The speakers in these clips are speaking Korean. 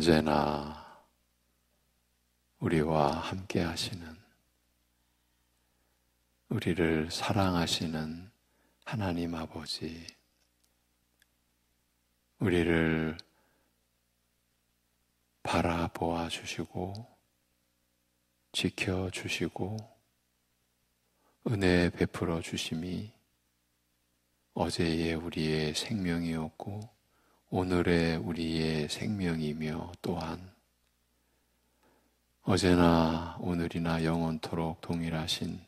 언제나 우리와 함께 하시는, 우리를 사랑하시는 하나님 아버지, 우리를 바라보아 주시고 지켜주시고 은혜 베풀어 주심이 어제의 우리의 생명이었고 오늘의 우리의 생명이며, 또한 어제나 오늘이나 영원토록 동일하신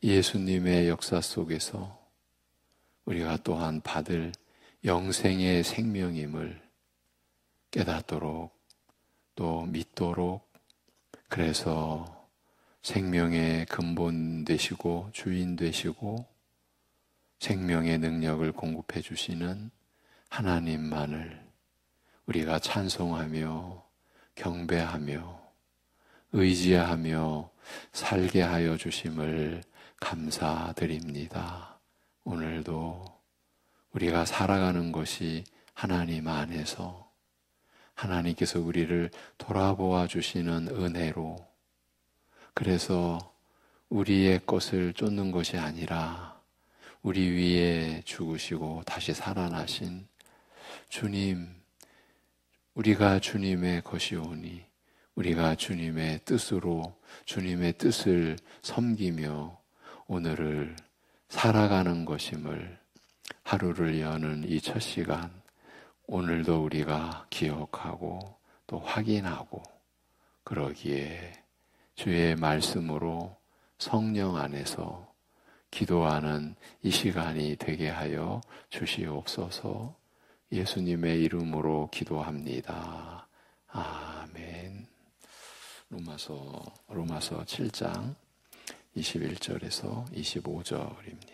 예수님의 역사 속에서 우리가 또한 받을 영생의 생명임을 깨닫도록, 또 믿도록, 그래서 생명의 근본 되시고 주인 되시고 생명의 능력을 공급해 주시는 하나님만을 우리가 찬송하며 경배하며 의지하며 살게 하여 주심을 감사드립니다. 오늘도 우리가 살아가는 것이 하나님 안에서 하나님께서 우리를 돌아보아 주시는 은혜로, 그래서 우리의 것을 쫓는 것이 아니라 우리 위에 죽으시고 다시 살아나신 주님, 우리가 주님의 것이오니 우리가 주님의 뜻으로 주님의 뜻을 섬기며 오늘을 살아가는 것임을, 하루를 여는 이 첫 시간 오늘도 우리가 기억하고 또 확인하고, 그러기에 주의 말씀으로 성령 안에서 기도하는 이 시간이 되게 하여 주시옵소서. 예수님의 이름으로 기도합니다. 아멘. 로마서 7장 21절에서 25절입니다.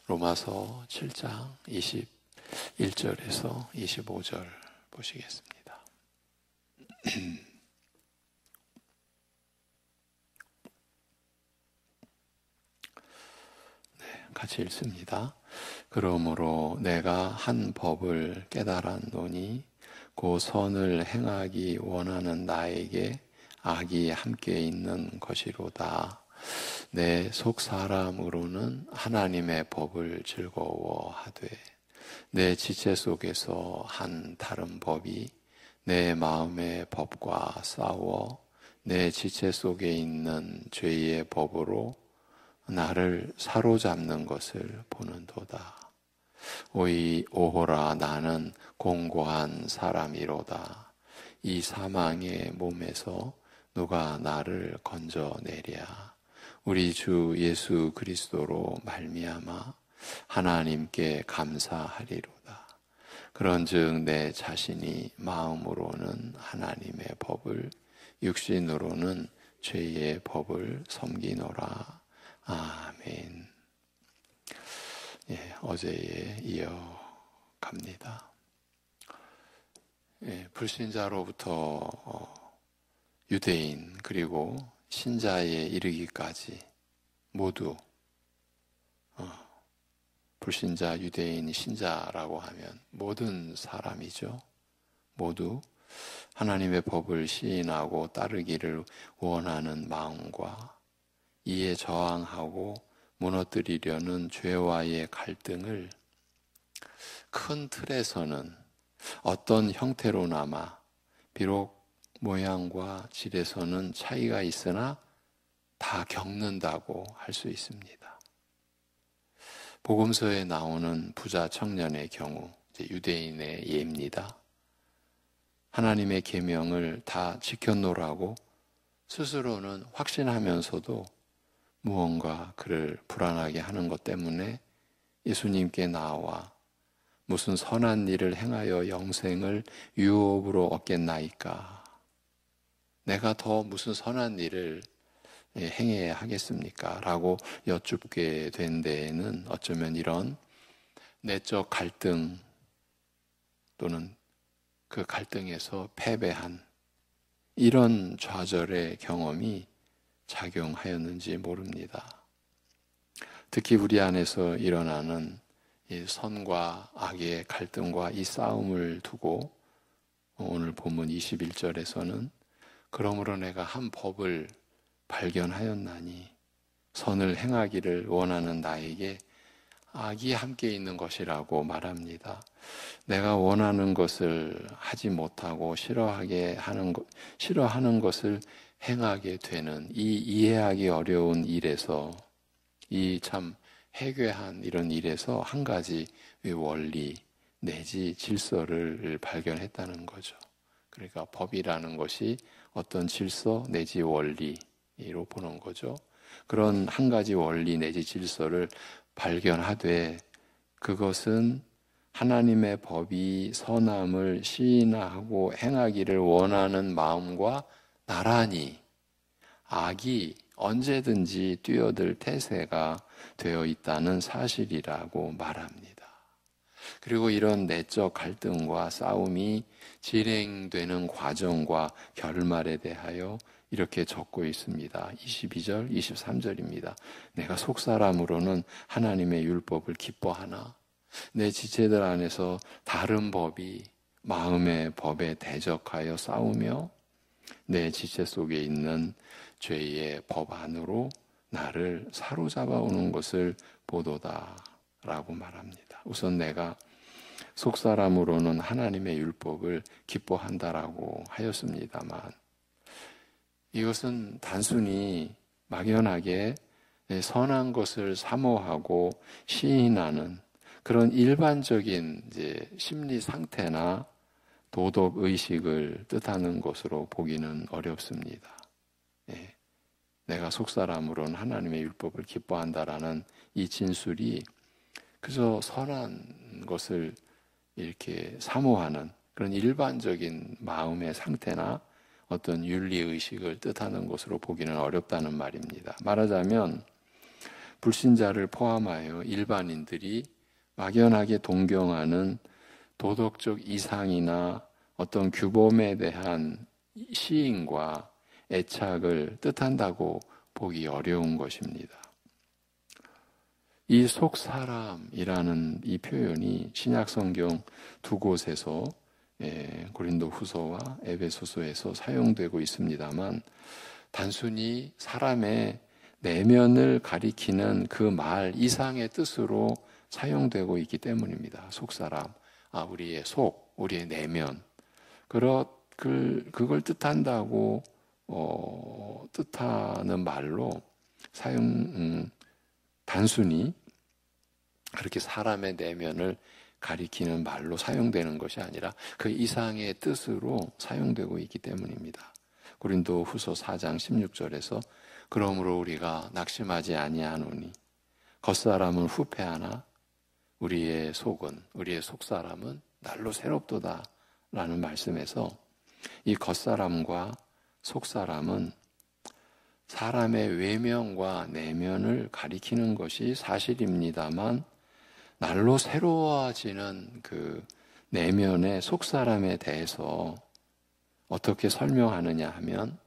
로마서 7장 21절에서 25절 보시겠습니다. 네, 같이 읽습니다. 그러므로 내가 한 법을 깨달았노니 그 선을 행하기 원하는 나에게 악이 함께 있는 것이로다. 내 속 사람으로는 하나님의 법을 즐거워하되 내 지체 속에서 한 다른 법이 내 마음의 법과 싸워 내 지체 속에 있는 죄의 법으로 나를 사로잡는 것을 보는도다. 오호라, 나는 공고한 사람이로다. 이 사망의 몸에서 누가 나를 건져내랴. 우리 주 예수 그리스도로 말미암아 하나님께 감사하리로다. 그런즉 내 자신이 마음으로는 하나님의 법을, 육신으로는 죄의 법을 섬기노라. 아멘. 예, 어제에 이어갑니다. 예, 불신자로부터 유대인 그리고 신자에 이르기까지 모두, 불신자, 유대인, 신자라고 하면 모든 사람이죠. 모두 하나님의 법을 시인하고 따르기를 원하는 마음과 이에 저항하고 무너뜨리려는 죄와의 갈등을 큰 틀에서는 어떤 형태로나마, 비록 모양과 질에서는 차이가 있으나 다 겪는다고 할 수 있습니다. 복음서에 나오는 부자 청년의 경우, 유대인의 예입니다. 하나님의 계명을 다 지켜놓으라고 스스로는 확신하면서도 무언가 그를 불안하게 하는 것 때문에 예수님께 나와 무슨 선한 일을 행하여 영생을 유업으로 얻겠나이까? 내가 더 무슨 선한 일을 행해야 하겠습니까? 라고 여쭙게 된 데에는 어쩌면 이런 내적 갈등 또는 그 갈등에서 패배한 이런 좌절의 경험이 작용하였는지 모릅니다. 특히 우리 안에서 일어나는 이 선과 악의 갈등과 이 싸움을 두고 오늘 본문 21절에서는 그러므로 내가 한 법을 발견하였나니 선을 행하기를 원하는 나에게 악이 함께 있는 것이라고 말합니다. 내가 원하는 것을 하지 못하고 싫어하는 것을 행하게 되는 이 이해하기 어려운 일에서, 이 참 해괴한 이런 일에서 한 가지 원리 내지 질서를 발견했다는 거죠. 그러니까 법이라는 것이 어떤 질서 내지 원리로 보는 거죠. 그런 한 가지 원리 내지 질서를 발견하되 그것은 하나님의 법이 선함을 시인하고 행하기를 원하는 마음과 나란히 악이 언제든지 뛰어들 태세가 되어 있다는 사실이라고 말합니다. 그리고 이런 내적 갈등과 싸움이 진행되는 과정과 결말에 대하여 이렇게 적고 있습니다. 22절, 23절입니다. 내가 속사람으로는 하나님의 율법을 기뻐하나 내 지체들 안에서 다른 법이 마음의 법에 대적하여 싸우며 내 지체 속에 있는 죄의 법 안으로 나를 사로잡아 오는 것을 보도다 라고 말합니다. 우선 내가 속사람으로는 하나님의 율법을 기뻐한다라고 하였습니다만 이것은 단순히 막연하게 선한 것을 사모하고 시인하는 그런 일반적인 심리 상태나 도덕 의식을 뜻하는 것으로 보기는 어렵습니다. 내가 속사람으로는 하나님의 율법을 기뻐한다라는 이 진술이 그저 선한 것을 이렇게 사모하는 그런 일반적인 마음의 상태나 어떤 윤리의식을 뜻하는 것으로 보기는 어렵다는 말입니다. 말하자면 불신자를 포함하여 일반인들이 막연하게 동경하는 도덕적 이상이나 어떤 규범에 대한 시인과 애착을 뜻한다고 보기 어려운 것입니다. 이 속사람이라는 이 표현이 신약성경 두 곳에서 고린도후서와 에베소서에서 사용되고 있습니다만 단순히 사람의 내면을 가리키는 그 말 이상의 뜻으로 사용되고 있기 때문입니다. 속사람, 우리의 속, 우리의 내면 그걸 뜻한다고 뜻하는 말로 단순히 그렇게 사람의 내면을 가리키는 말로 사용되는 것이 아니라 그 이상의 뜻으로 사용되고 있기 때문입니다. 고린도후서 4장 16절에서 그러므로 우리가 낙심하지 아니하노니 겉사람은 후패하나 우리의 속사람은 날로 새롭도다 라는 말씀에서 이 겉사람과 속사람은 사람의 외면과 내면을 가리키는 것이 사실입니다만 날로 새로워지는 그 내면의 속사람에 대해서 어떻게 설명하느냐 하면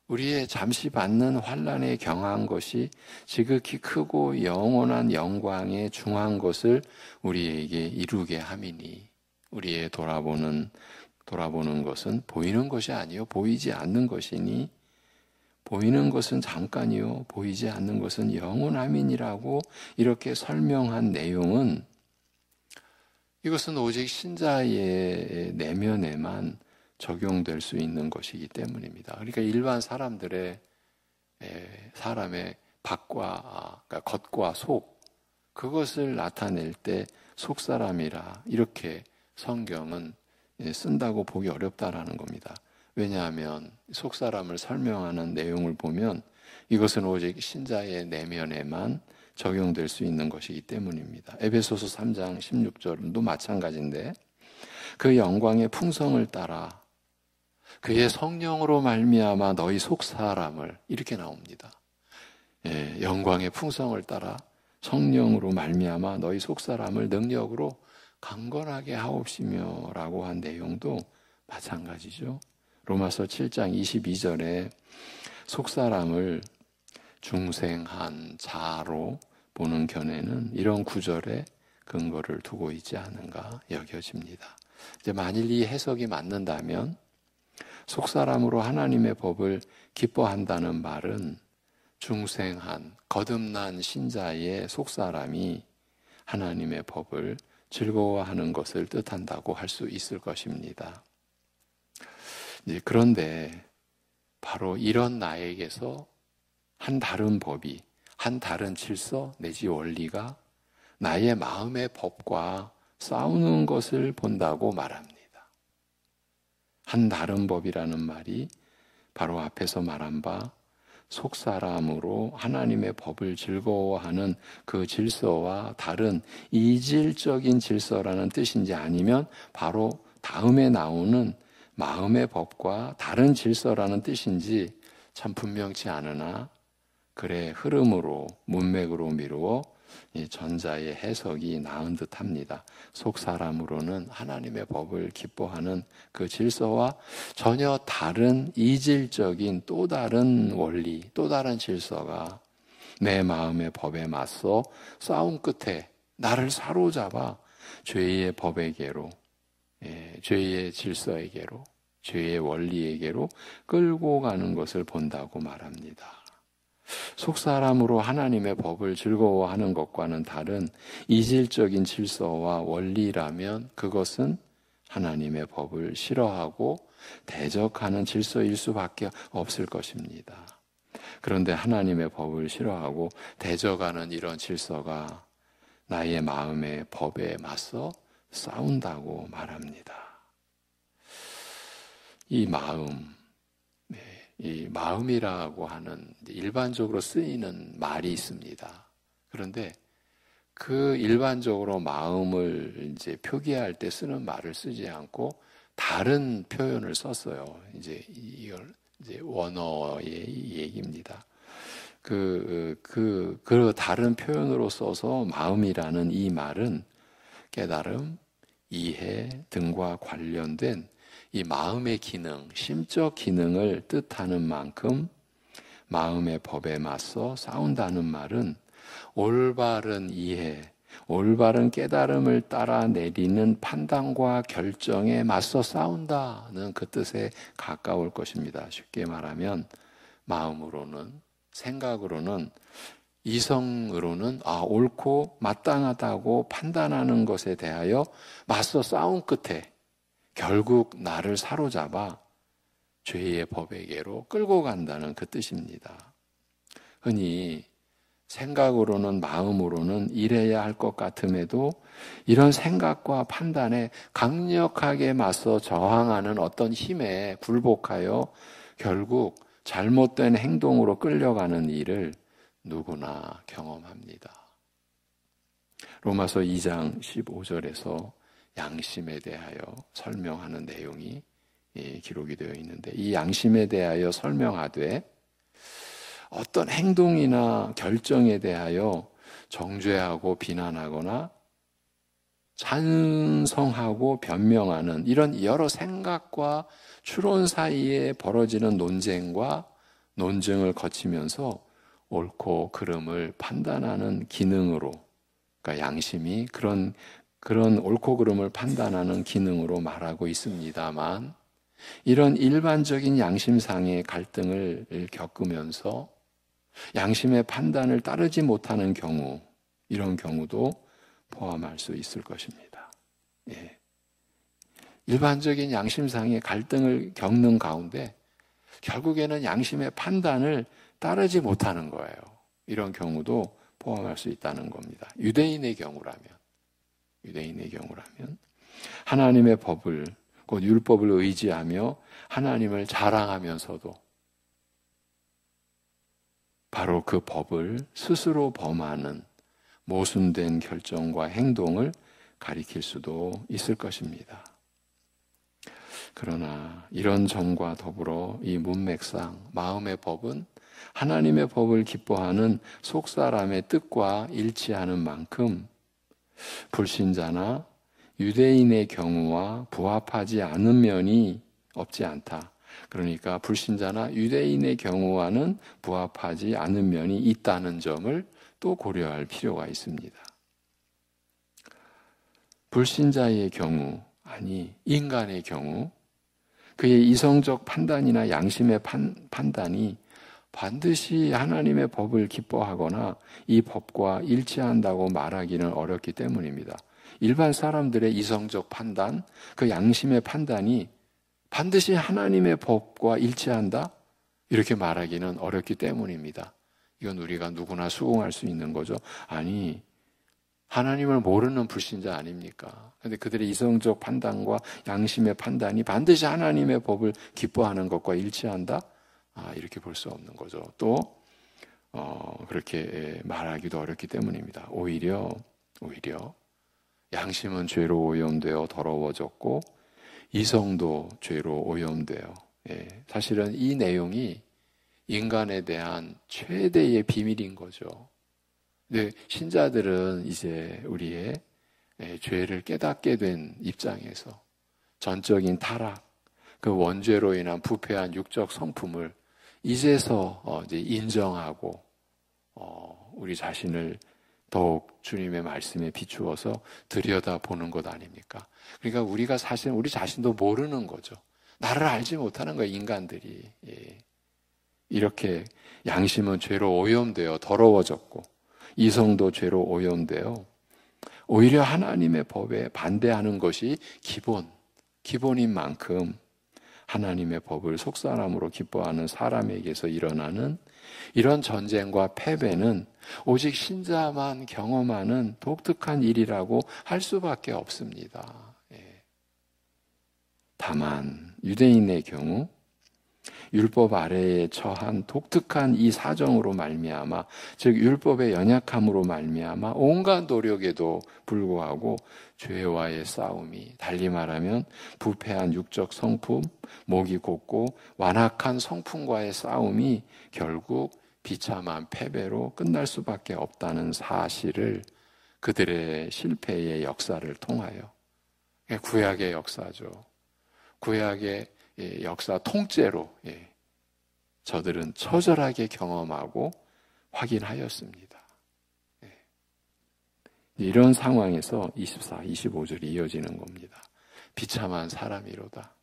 우리의 잠시 받는 환난에 경한 것이 지극히 크고 영원한 영광에 중한 것을 우리에게 이루게 함이니 우리의 돌아보는 것은 보이는 것이 아니요 보이지 않는 것이니 보이는 것은 잠깐이요 보이지 않는 것은 영원함이니라고 이렇게 설명한 내용은 이것은 오직 신자의 내면에만 적용될 수 있는 것이기 때문입니다. 그러니까 일반 사람의 그러니까 겉과 속 그것을 나타낼 때 속사람이라 이렇게 성경은 쓴다고 보기 어렵다라는 겁니다. 왜냐하면 속사람을 설명하는 내용을 보면 이것은 오직 신자의 내면에만 적용될 수 있는 것이기 때문입니다. 에베소서 3장 16절도 마찬가지인데 그 영광의 풍성을 따라 그의 성령으로 말미암아 너희 속사람을 이렇게 나옵니다. 영광의 풍성을 따라 성령으로 말미암아 너희 속사람을 능력으로 강건하게 하옵시며 라고 한 내용도 마찬가지죠. 로마서 7장 22절에 속사람을 중생한 자로 보는 견해는 이런 구절에 근거를 두고 있지 않은가 여겨집니다. 이제 만일 이 해석이 맞는다면 속사람으로 하나님의 법을 기뻐한다는 말은 중생한 거듭난 신자의 속사람이 하나님의 법을 즐거워하는 것을 뜻한다고 할 수 있을 것입니다. 그런데 바로 이런 나에게서 한 다른 법이, 한 다른 질서 내지 원리가 나의 마음의 법과 싸우는 것을 본다고 말합니다. 한 다른 법이라는 말이 바로 앞에서 말한 바 속사람으로 하나님의 법을 즐거워하는 그 질서와 다른 이질적인 질서라는 뜻인지 아니면 바로 다음에 나오는 마음의 법과 다른 질서라는 뜻인지 참 분명치 않으나 글의 흐름으로 문맥으로 미루어 이 전자의 해석이 나은 듯합니다. 속사람으로는 하나님의 법을 기뻐하는 그 질서와 전혀 다른 이질적인 또 다른 원리, 또 다른 질서가 내 마음의 법에 맞서 싸움 끝에 나를 사로잡아 죄의 법에게로, 죄의 질서에게로, 죄의 원리에게로 끌고 가는 것을 본다고 말합니다. 속사람으로 하나님의 법을 즐거워하는 것과는 다른 이질적인 질서와 원리라면 그것은 하나님의 법을 싫어하고 대적하는 질서일 수밖에 없을 것입니다. 그런데 하나님의 법을 싫어하고 대적하는 이런 질서가 나의 마음의 법에 맞서 싸운다고 말합니다. 이 마음이라고 하는 일반적으로 쓰이는 말이 있습니다. 그런데 그 일반적으로 마음을 이제 표기할 때 쓰는 말을 쓰지 않고 다른 표현을 썼어요. 이걸 원어의 얘기입니다. 그 다른 표현으로 써서 마음이라는 이 말은 깨달음, 이해 등과 관련된 이 마음의 기능, 심적 기능을 뜻하는 만큼 마음의 법에 맞서 싸운다는 말은 올바른 이해, 올바른 깨달음을 따라 내리는 판단과 결정에 맞서 싸운다는 그 뜻에 가까울 것입니다. 쉽게 말하면 마음으로는, 생각으로는, 이성으로는 옳고 마땅하다고 판단하는 것에 대하여 맞서 싸운 끝에 결국 나를 사로잡아 죄의 법에게로 끌고 간다는 그 뜻입니다. 흔히 생각으로는 마음으로는 이래야 할 것 같음에도 이런 생각과 판단에 강력하게 맞서 저항하는 어떤 힘에 굴복하여 결국 잘못된 행동으로 끌려가는 일을 누구나 경험합니다. 로마서 2장 15절에서 양심에 대하여 설명하는 내용이 기록이 되어 있는데 이 양심에 대하여 설명하되 어떤 행동이나 결정에 대하여 정죄하고 비난하거나 찬성하고 변명하는 이런 여러 생각과 추론 사이에 벌어지는 논쟁과 논증을 거치면서 옳고 그름을 판단하는 기능으로, 그러니까 양심이 그런 옳고 그름을 판단하는 기능으로 말하고 있습니다만 이런 일반적인 양심상의 갈등을 겪으면서 양심의 판단을 따르지 못하는 경우, 이런 경우도 포함할 수 있을 것입니다. 일반적인 양심상의 갈등을 겪는 가운데 결국에는 양심의 판단을 따르지 못하는 거예요. 이런 경우도 포함할 수 있다는 겁니다. 유대인의 경우라면 하나님의 법을, 곧 율법을 의지하며 하나님을 자랑하면서도 바로 그 법을 스스로 범하는 모순된 결정과 행동을 가리킬 수도 있을 것입니다. 그러나 이런 점과 더불어 이 문맥상 마음의 법은 하나님의 법을 기뻐하는 속사람의 뜻과 일치하는 만큼 불신자나 유대인의 경우와 부합하지 않은 면이 없지 않다. 그러니까 불신자나 유대인의 경우와는 부합하지 않은 면이 있다는 점을 또 고려할 필요가 있습니다. 불신자의 경우, 아니 인간의 경우, 그의 이성적 판단이나 양심의 판단이 반드시 하나님의 법을 기뻐하거나 이 법과 일치한다고 말하기는 어렵기 때문입니다. 일반 사람들의 이성적 판단, 그 양심의 판단이 반드시 하나님의 법과 일치한다? 이렇게 말하기는 어렵기 때문입니다. 이건 우리가 누구나 수긍할 수 있는 거죠. 아니, 하나님을 모르는 불신자 아닙니까? 그런데 그들의 이성적 판단과 양심의 판단이 반드시 하나님의 법을 기뻐하는 것과 일치한다? 이렇게 볼 수 없는 거죠. 또 그렇게 말하기도 어렵기 때문입니다. 오히려 양심은 죄로 오염되어 더러워졌고 이성도 죄로 오염되어, 사실은 이 내용이 인간에 대한 최대의 비밀인 거죠. 근데 신자들은 이제 우리의 죄를 깨닫게 된 입장에서 전적인 타락, 그 원죄로 인한 부패한 육적 성품을 이제서 이제 인정하고 우리 자신을 더욱 주님의 말씀에 비추어서 들여다보는 것 아닙니까? 그러니까 우리가 사실 우리 자신도 모르는 거죠. 나를 알지 못하는 거예요, 인간들이. 이렇게 양심은 죄로 오염되어 더러워졌고 이성도 죄로 오염되어 오히려 하나님의 법에 반대하는 것이 기본인 만큼 하나님의 법을 속사람으로 기뻐하는 사람에게서 일어나는 이런 전쟁과 패배는 오직 신자만 경험하는 독특한 일이라고 할 수밖에 없습니다. 다만 유대인의 경우 율법 아래에 처한 독특한 이 사정으로 말미암아, 즉 율법의 연약함으로 말미암아 온갖 노력에도 불구하고 죄와의 싸움이, 달리 말하면 부패한 육적 성품, 목이 곧고 완악한 성품과의 싸움이 결국 비참한 패배로 끝날 수밖에 없다는 사실을 그들의 실패의 역사를 통하여, 구약의 역사죠. 구약의 역사 통째로 저들은 처절하게 경험하고 확인하였습니다. 이런 상황에서 24, 25절이 이어지는 겁니다. 비참한 사람이로다.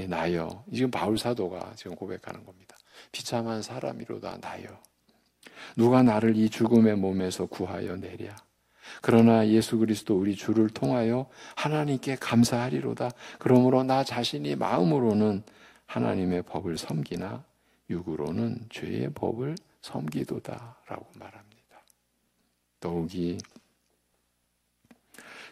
나여. 지금 바울 사도가 지금 고백하는 겁니다. 비참한 사람이로다 나여. 누가 나를 이 죽음의 몸에서 구하여 내랴. 그러나 예수 그리스도 우리 주를 통하여 하나님께 감사하리로다. 그러므로 나 자신이 마음으로는 하나님의 법을 섬기나 육으로는 죄의 법을 섬기도다 라고 말합니다. 더욱이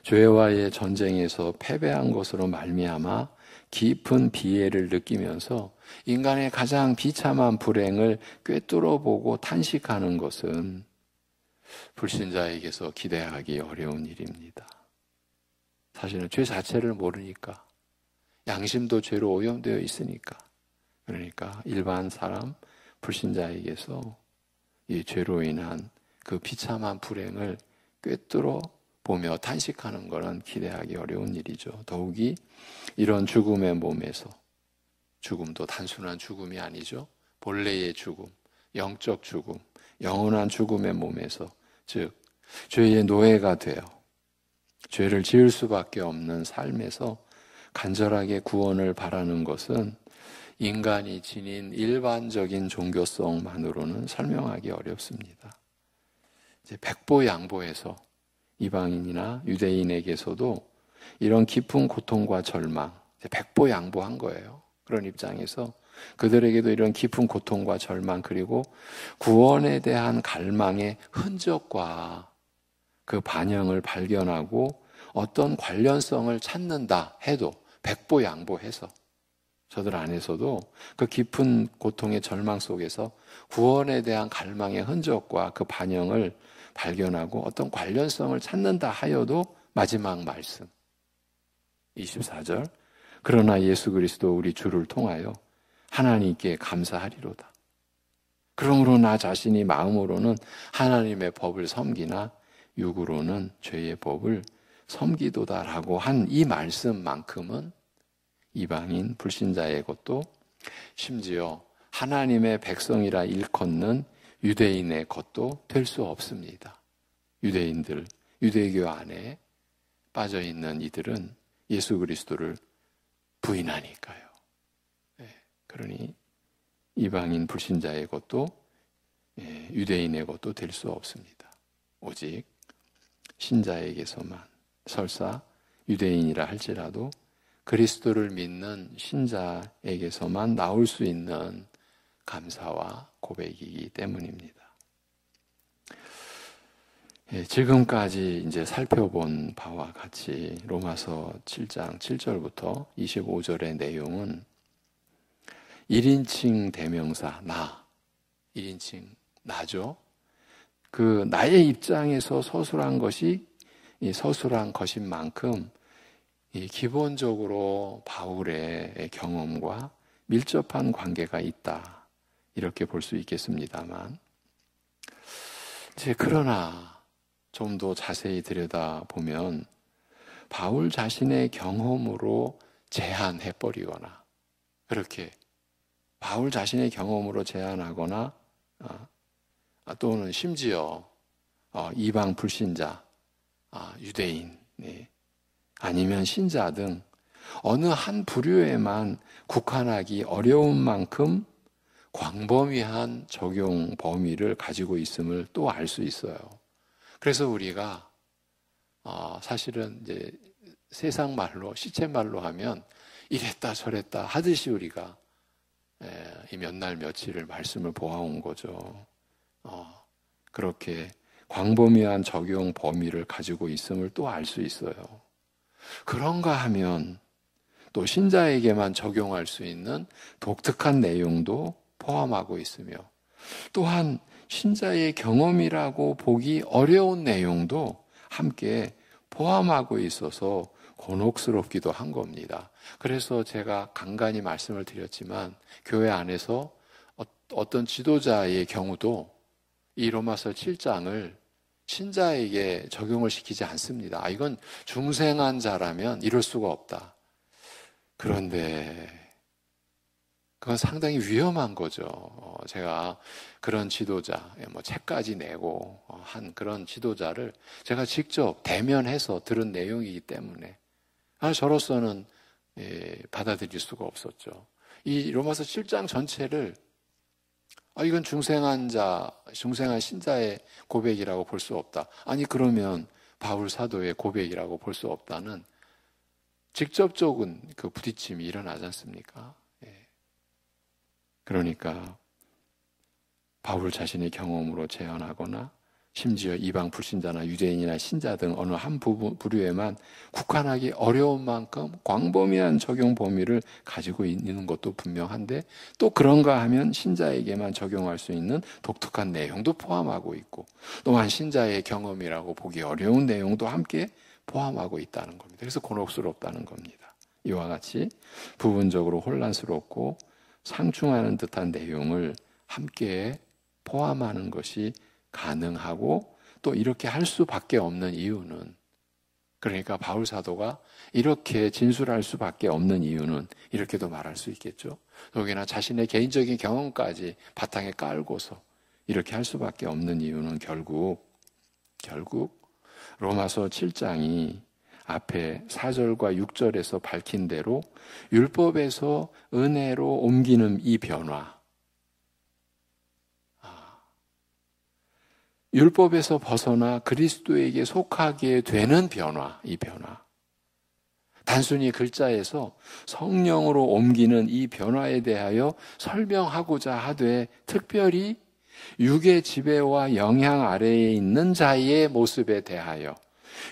죄와의 전쟁에서 패배한 것으로 말미암아 깊은 비애를 느끼면서 인간의 가장 비참한 불행을 꿰뚫어 보고 탄식하는 것은 불신자에게서 기대하기 어려운 일입니다. 사실은 죄 자체를 모르니까, 양심도 죄로 오염되어 있으니까, 그러니까 일반 사람, 불신자에게서 이 죄로 인한 그 비참한 불행을 꿰뚫어 보며 탄식하는 것은 기대하기 어려운 일이죠. 더욱이 이런 죽음의 몸에서, 죽음도 단순한 죽음이 아니죠. 본래의 죽음, 영적 죽음, 영원한 죽음의 몸에서, 즉 죄의 노예가 되어 죄를 지을 수밖에 없는 삶에서 간절하게 구원을 바라는 것은 인간이 지닌 일반적인 종교성만으로는 설명하기 어렵습니다. 이제 백보양보해서 이방인이나 유대인에게서도 이런 깊은 고통과 절망, 백보양보한 거예요. 그런 입장에서 그들에게도 이런 깊은 고통과 절망, 그리고 구원에 대한 갈망의 흔적과 그 반영을 발견하고 어떤 관련성을 찾는다 해도, 백보양보해서 저들 안에서도 그 깊은 고통의 절망 속에서 구원에 대한 갈망의 흔적과 그 반영을 발견하고 어떤 관련성을 찾는다 하여도 마지막 말씀 24절, 그러나 예수 그리스도 우리 주를 통하여 하나님께 감사하리로다. 그러므로 나 자신이 마음으로는 하나님의 법을 섬기나 육으로는 죄의 법을 섬기도다라고 한 이 말씀만큼은 이방인 불신자의 것도 심지어 하나님의 백성이라 일컫는 유대인의 것도 될 수 없습니다. 유대인들, 유대교 안에 빠져있는 이들은 예수 그리스도를 부인하니까요. 그러니 이방인 불신자의 것도 유대인의 것도 될 수 없습니다. 오직 신자에게서만, 설사 유대인이라 할지라도 그리스도를 믿는 신자에게서만 나올 수 있는 감사와 고백이기 때문입니다. 지금까지 이제 살펴본 바와 같이 로마서 7장 7절부터 25절의 내용은 1인칭 대명사 나, 1인칭 나죠. 그 나의 입장에서 서술한 것이 서술한 것인 만큼 기본적으로 바울의 경험과 밀접한 관계가 있다, 이렇게 볼 수 있겠습니다만, 그러나 좀 더 자세히 들여다보면 바울 자신의 경험으로 제한해버리거나, 그렇게 바울 자신의 경험으로 제한하거나 또는 심지어 이방 불신자, 유대인, 아니면 신자 등 어느 한 부류에만 국한하기 어려운 만큼 광범위한 적용 범위를 가지고 있음을 또 알 수 있어요. 그래서 우리가 사실은 이제 세상 말로, 시체 말로 하면 이랬다 저랬다 하듯이 우리가 이 몇 날 며칠을 말씀을 보아온 거죠. 그렇게 광범위한 적용 범위를 가지고 있음을 또 알 수 있어요. 그런가 하면 또 신자에게만 적용할 수 있는 독특한 내용도 포함하고 있으며, 또한 신자의 경험이라고 보기 어려운 내용도 함께 포함하고 있어서 곤혹스럽기도 한 겁니다. 그래서 제가 간간히 말씀을 드렸지만 교회 안에서 어떤 지도자의 경우도 이 로마서 7장을 신자에게 적용을 시키지 않습니다. 이건 중생한 자라면 이럴 수가 없다. 그런데 그건 상당히 위험한 거죠. 제가 그런 지도자, 책까지 내고 한 그런 지도자를 제가 직접 대면해서 들은 내용이기 때문에 저로서는 받아들일 수가 없었죠. 이 로마서 7장 전체를 이건 중생한 신자의 고백이라고 볼 수 없다. 그러면 바울 사도의 고백이라고 볼 수 없다는 직접적인 그 부딪힘이 일어나지 않습니까? 그러니까 바울 자신의 경험으로 제안하거나 심지어 이방 불신자나 유대인이나 신자 등 어느 한 부류에만 국한하기 어려운 만큼 광범위한 적용 범위를 가지고 있는 것도 분명한데, 또 그런가 하면 신자에게만 적용할 수 있는 독특한 내용도 포함하고 있고, 또한 신자의 경험이라고 보기 어려운 내용도 함께 포함하고 있다는 겁니다. 그래서 곤혹스럽다는 겁니다. 이와 같이 부분적으로 혼란스럽고 상충하는 듯한 내용을 함께 포함하는 것이 가능하고, 또 이렇게 할 수밖에 없는 이유는, 그러니까 바울 사도가 이렇게 진술할 수밖에 없는 이유는 이렇게도 말할 수 있겠죠. 더욱이나 자신의 개인적인 경험까지 바탕에 깔고서 이렇게 할 수밖에 없는 이유는 결국 로마서 7장이 앞에 4절과 6절에서 밝힌 대로 율법에서 은혜로 옮기는 이 변화, 율법에서 벗어나 그리스도에게 속하게 되는 변화, 이 변화, 단순히 글자에서 성령으로 옮기는 이 변화에 대하여 설명하고자 하되, 특별히 육의 지배와 영향 아래에 있는 자의 모습에 대하여,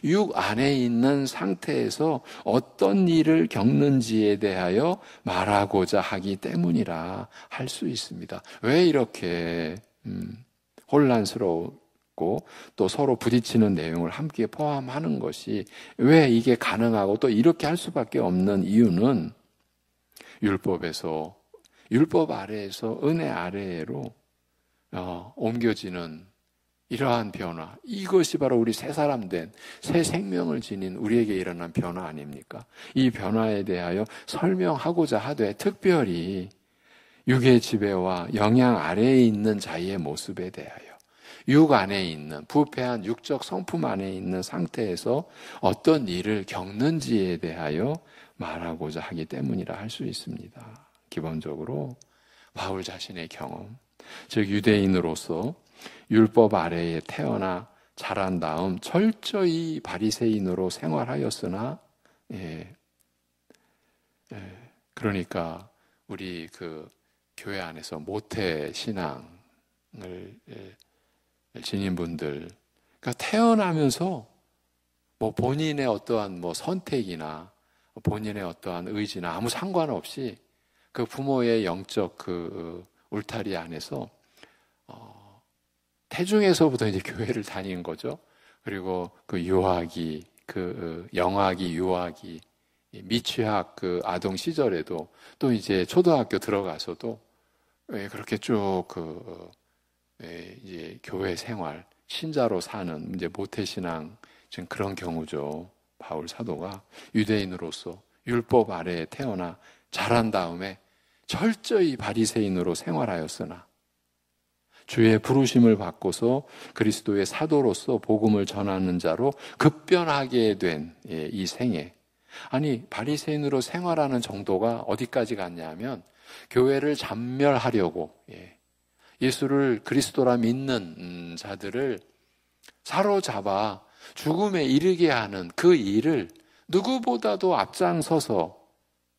육 안에 있는 상태에서 어떤 일을 겪는지에 대하여 말하고자 하기 때문이라 할 수 있습니다. 왜 이렇게 혼란스러웠고 또 서로 부딪히는 내용을 함께 포함하는 것이, 왜 이게 가능하고 또 이렇게 할 수밖에 없는 이유는 율법 아래에서 은혜 아래로 옮겨지는 이러한 변화, 이것이 바로 우리 새 사람 된, 새 생명을 지닌 우리에게 일어난 변화 아닙니까? 이 변화에 대하여 설명하고자 하되, 특별히 육의 지배와 영향 아래에 있는 자의 모습에 대하여, 육 안에 있는, 부패한 육적 성품 안에 있는 상태에서 어떤 일을 겪는지에 대하여 말하고자 하기 때문이라 할 수 있습니다. 기본적으로 바울 자신의 경험, 즉 유대인으로서 율법 아래에 태어나 자란 다음 철저히 바리새인으로 생활하였으나, 그러니까 우리 그 교회 안에서 모태 신앙을 지닌 분들, 그러니까 태어나면서 뭐 본인의 어떠한 뭐 선택이나 본인의 어떠한 의지나 아무 상관없이 그 부모의 영적 그 울타리 안에서 태중에서부터 이제 교회를 다닌 거죠. 그리고 그 유아기, 그 영아기, 유아기, 미취학 그 아동 시절에도 또 이제 초등학교 들어가서도 그렇게 쭉 이제 교회 생활, 신자로 사는 이제 모태신앙, 지금 그런 경우죠. 바울 사도가 유대인으로서 율법 아래에 태어나 자란 다음에 철저히 바리새인으로 생활하였으나 주의 부르심을 받고서 그리스도의 사도로서 복음을 전하는 자로 급변하게 된 이 생애. 아니, 바리새인으로 생활하는 정도가 어디까지 갔냐면 교회를 잔멸하려고 예수를 그리스도라 믿는 자들을 사로잡아 죽음에 이르게 하는 그 일을 누구보다도 앞장서서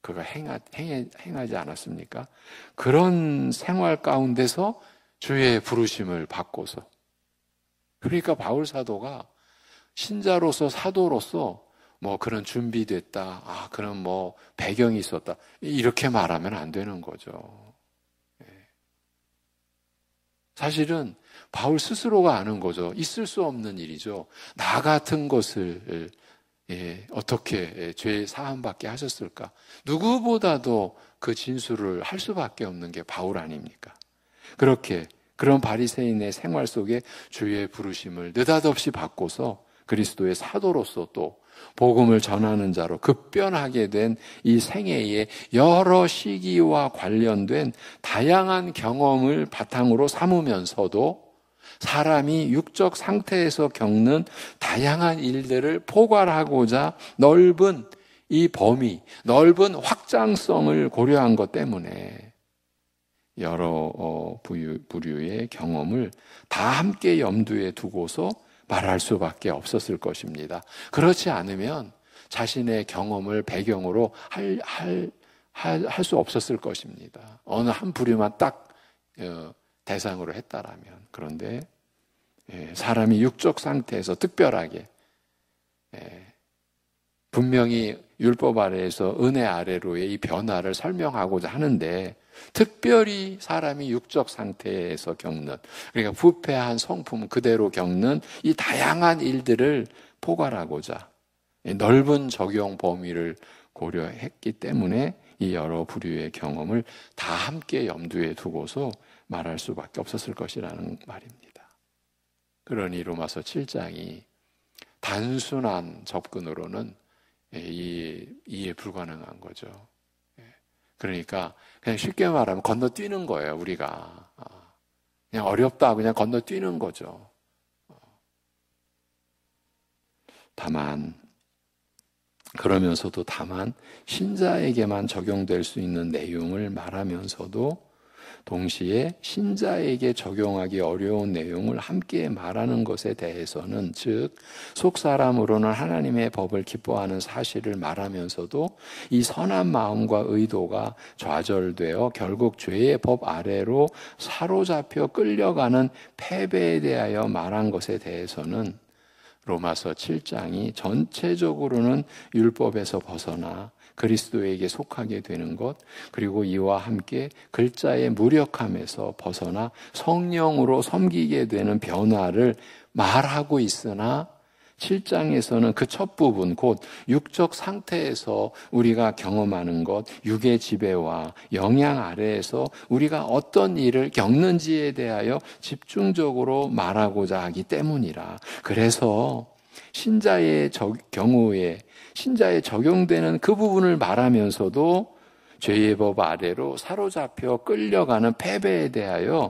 그가 행하지 않았습니까? 그런 생활 가운데서 주의 부르심을 받고서, 그러니까 바울 사도가 신자로서 사도로서 뭐 그런 준비됐다, 그런 뭐 배경이 있었다, 이렇게 말하면 안 되는 거죠. 사실은 바울 스스로가 아는 거죠. 있을 수 없는 일이죠. 나 같은 것을 어떻게 죄 사함받게 하셨을까? 누구보다도 그 진술을 할 수밖에 없는 게 바울 아닙니까? 그렇게 그런 바리새인의 생활 속에 주의 부르심을 느닷없이 받고서 그리스도의 사도로서 또 복음을 전하는 자로 급변하게 된 이 생애의 여러 시기와 관련된 다양한 경험을 바탕으로 삼으면서도 사람이 육적 상태에서 겪는 다양한 일들을 포괄하고자 넓은 이 범위, 넓은 확장성을 고려한 것 때문에 여러 부류의 경험을 다 함께 염두에 두고서 말할 수밖에 없었을 것입니다. 그렇지 않으면 자신의 경험을 배경으로 할 수 없었을 것입니다. 어느 한 부류만 딱 대상으로 했다라면. 그런데 사람이 육적 상태에서 특별하게 분명히 율법 아래에서 은혜 아래로의 이 변화를 설명하고자 하는데, 특별히 사람이 육적 상태에서 겪는, 그러니까 부패한 성품 그대로 겪는 이 다양한 일들을 포괄하고자 넓은 적용 범위를 고려했기 때문에 이 여러 부류의 경험을 다 함께 염두에 두고서 말할 수밖에 없었을 것이라는 말입니다. 그러니 로마서 7장이 단순한 접근으로는 이해 불가능한 거죠. 그러니까 그냥 쉽게 말하면 건너뛰는 거예요, 우리가. 그냥 어렵다, 그냥 건너뛰는 거죠. 그러면서도 신자에게만 적용될 수 있는 내용을 말하면서도 동시에 신자에게 적용하기 어려운 내용을 함께 말하는 것에 대해서는, 즉 속사람으로는 하나님의 법을 기뻐하는 사실을 말하면서도 이 선한 마음과 의도가 좌절되어 결국 죄의 법 아래로 사로잡혀 끌려가는 패배에 대하여 말한 것에 대해서는 로마서 7장이 전체적으로는 율법에서 벗어나 그리스도에게 속하게 되는 것, 그리고 이와 함께 글자의 무력함에서 벗어나 성령으로 섬기게 되는 변화를 말하고 있으나, 7장에서는 그 첫 부분, 곧 육적 상태에서 우리가 경험하는 것, 육의 지배와 영향 아래에서 우리가 어떤 일을 겪는지에 대하여 집중적으로 말하고자 하기 때문이라. 그래서 신자의 경우에 신자에 적용되는 그 부분을 말하면서도 죄의 법 아래로 사로잡혀 끌려가는 패배에 대하여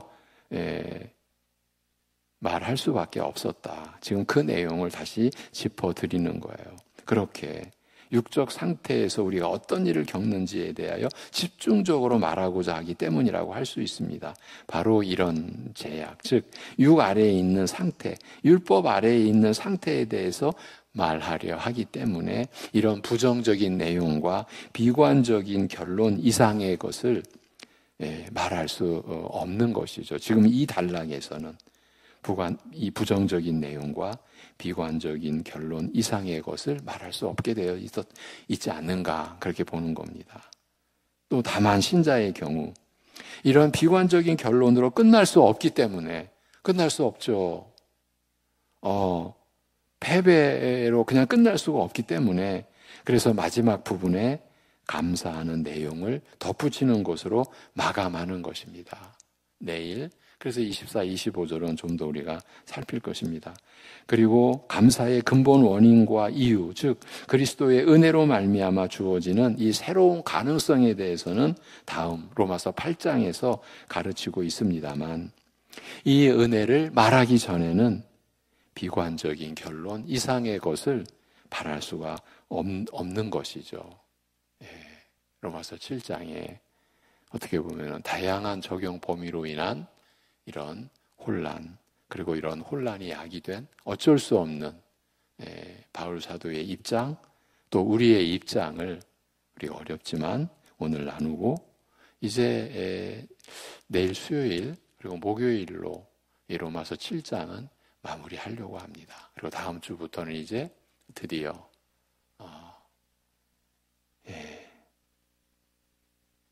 말할 수밖에 없었다. 지금 그 내용을 다시 짚어드리는 거예요. 그렇게 육적 상태에서 우리가 어떤 일을 겪는지에 대하여 집중적으로 말하고자 하기 때문이라고 할 수 있습니다. 바로 이런 제약, 즉 육 아래에 있는 상태, 율법 아래에 있는 상태에 대해서 말하려 하기 때문에 이런 부정적인 내용과 비관적인 결론 이상의 것을 말할 수 없는 것이죠. 지금 이 단락에서는 이 부정적인 내용과 비관적인 결론 이상의 것을 말할 수 없게 되어 있지 않는가, 그렇게 보는 겁니다. 또 다만 신자의 경우 이런 비관적인 결론으로 끝날 수 없기 때문에, 끝날 수 없죠. 패배로 그냥 끝날 수가 없기 때문에, 그래서 마지막 부분에 감사하는 내용을 덧붙이는 것으로 마감하는 것입니다. 내일 그래서 24, 25절은 좀 더 우리가 살필 것입니다. 그리고 감사의 근본 원인과 이유, 즉 그리스도의 은혜로 말미암아 주어지는 이 새로운 가능성에 대해서는 다음 로마서 8장에서 가르치고 있습니다만, 이 은혜를 말하기 전에는 비관적인 결론 이상의 것을 바랄 수가 없는 것이죠. 로마서 7장에 어떻게 보면 다양한 적용 범위로 인한 이런 혼란, 그리고 이런 혼란이 야기된 어쩔 수 없는 바울 사도의 입장, 또 우리의 입장을 우리가 어렵지만 오늘 나누고, 이제 내일 수요일 그리고 목요일로 이 로마서 7장은 마무리하려고 합니다. 그리고 다음 주부터는 이제 드디어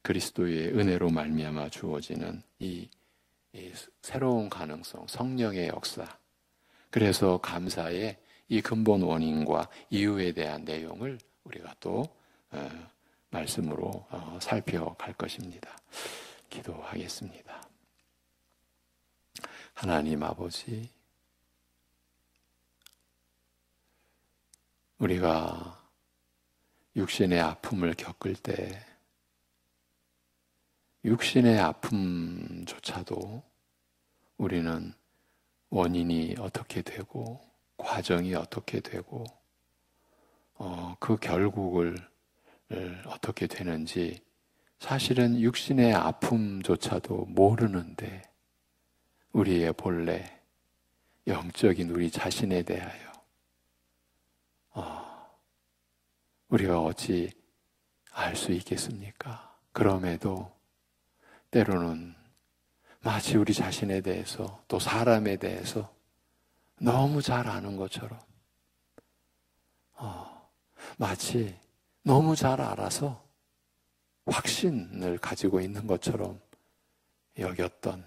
그리스도의 은혜로 말미암아 주어지는 이 새로운 가능성, 성령의 역사, 그래서 감사의 이 근본 원인과 이유에 대한 내용을 우리가 또 말씀으로 살펴갈 것입니다. 기도하겠습니다. 하나님 아버지, 우리가 육신의 아픔을 겪을 때 육신의 아픔조차도 우리는 원인이 어떻게 되고 과정이 어떻게 되고 그 결국을 어떻게 되는지 사실은 육신의 아픔조차도 모르는데, 우리의 본래 영적인 우리 자신에 대하여 우리가 어찌 알 수 있겠습니까? 그럼에도 때로는 마치 우리 자신에 대해서, 또 사람에 대해서 너무 잘 아는 것처럼, 마치 너무 잘 알아서 확신을 가지고 있는 것처럼 여겼던,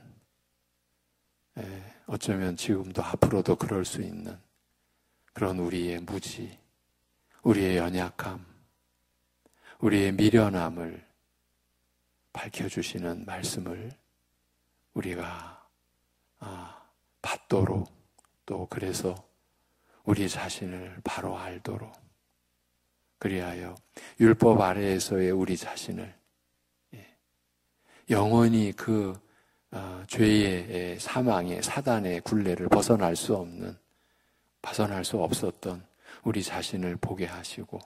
어쩌면 지금도 앞으로도 그럴 수 있는 그런 우리의 무지, 우리의 연약함, 우리의 미련함을 밝혀주시는 말씀을 우리가 받도록, 또 그래서 우리 자신을 바로 알도록, 그리하여 율법 아래에서의 우리 자신을 영원히 그 죄의 사망의 사단의 굴레를 벗어날 수 없었던 우리 자신을 보게 하시고,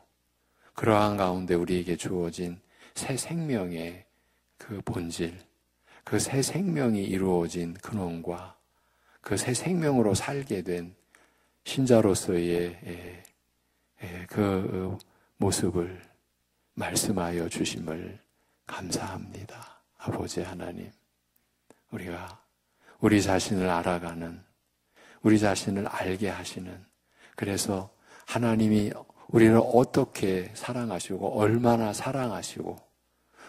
그러한 가운데 우리에게 주어진 새 생명의 그 본질, 그 새 생명이 이루어진 근원과 그 새 생명으로 살게 된 신자로서의 그 모습을 말씀하여 주심을 감사합니다. 아버지 하나님, 우리가 우리 자신을 알아가는, 우리 자신을 알게 하시는, 그래서 하나님이 우리를 어떻게 사랑하시고 얼마나 사랑하시고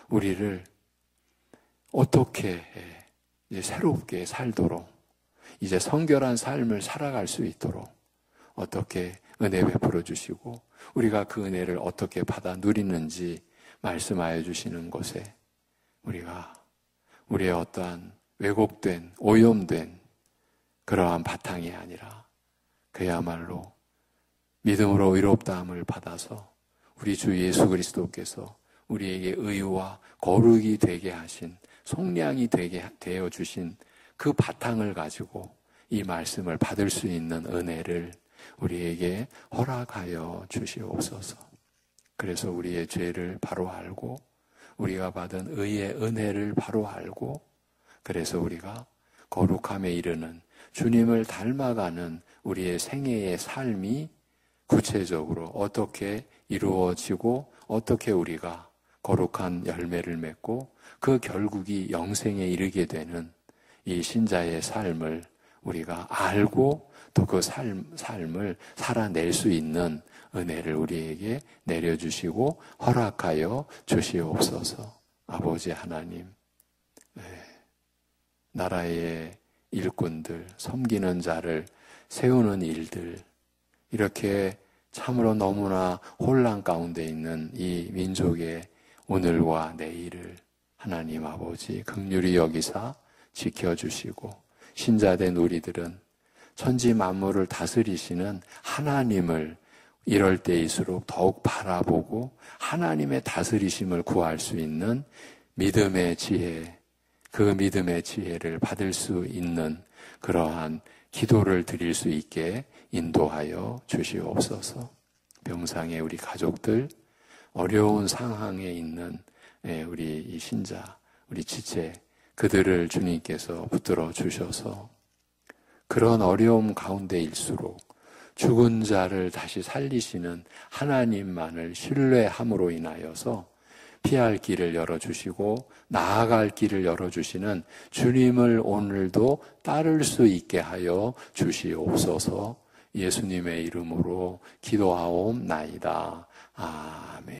우리를 어떻게 이제 새롭게 살도록, 이제 성결한 삶을 살아갈 수 있도록 어떻게 은혜 베풀어 주시고 우리가 그 은혜를 어떻게 받아 누리는지 말씀하여 주시는 것에 우리가 우리의 어떠한 왜곡된, 오염된 그러한 바탕이 아니라 그야말로 믿음으로 의롭다함을 받아서 우리 주 예수 그리스도께서 우리에게 의와 거룩이 되게 하신, 속량이 되게 되어 주신 그 바탕을 가지고 이 말씀을 받을 수 있는 은혜를 우리에게 허락하여 주시옵소서. 그래서 우리의 죄를 바로 알고 우리가 받은 의의 은혜를 바로 알고 그래서 우리가 거룩함에 이르는 주님을 닮아가는 우리의 생애의 삶이 구체적으로 어떻게 이루어지고 어떻게 우리가 거룩한 열매를 맺고 그 결국이 영생에 이르게 되는 이 신자의 삶을 우리가 알고 또 그 삶을 살아낼 수 있는 은혜를 우리에게 내려주시고 허락하여 주시옵소서. 아버지 하나님, 나라의 일꾼들, 섬기는 자를 세우는 일들, 이렇게 참으로 너무나 혼란 가운데 있는 이 민족의 오늘과 내일을 하나님 아버지 긍휼히 여기사 지켜주시고 신자된 우리들은 천지 만물을 다스리시는 하나님을 이럴 때일수록 더욱 바라보고 하나님의 다스리심을 구할 수 있는 믿음의 지혜, 그 믿음의 지혜를 받을 수 있는 그러한 기도를 드릴 수 있게 인도하여 주시옵소서. 병상의 우리 가족들, 어려운 상황에 있는 우리 이 신자, 우리 지체, 그들을 주님께서 붙들어 주셔서 그런 어려움 가운데일수록 죽은 자를 다시 살리시는 하나님만을 신뢰함으로 인하여서 피할 길을 열어주시고 나아갈 길을 열어주시는 주님을 오늘도 따를 수 있게 하여 주시옵소서. 예수님의 이름으로 기도하옵나이다. 아멘.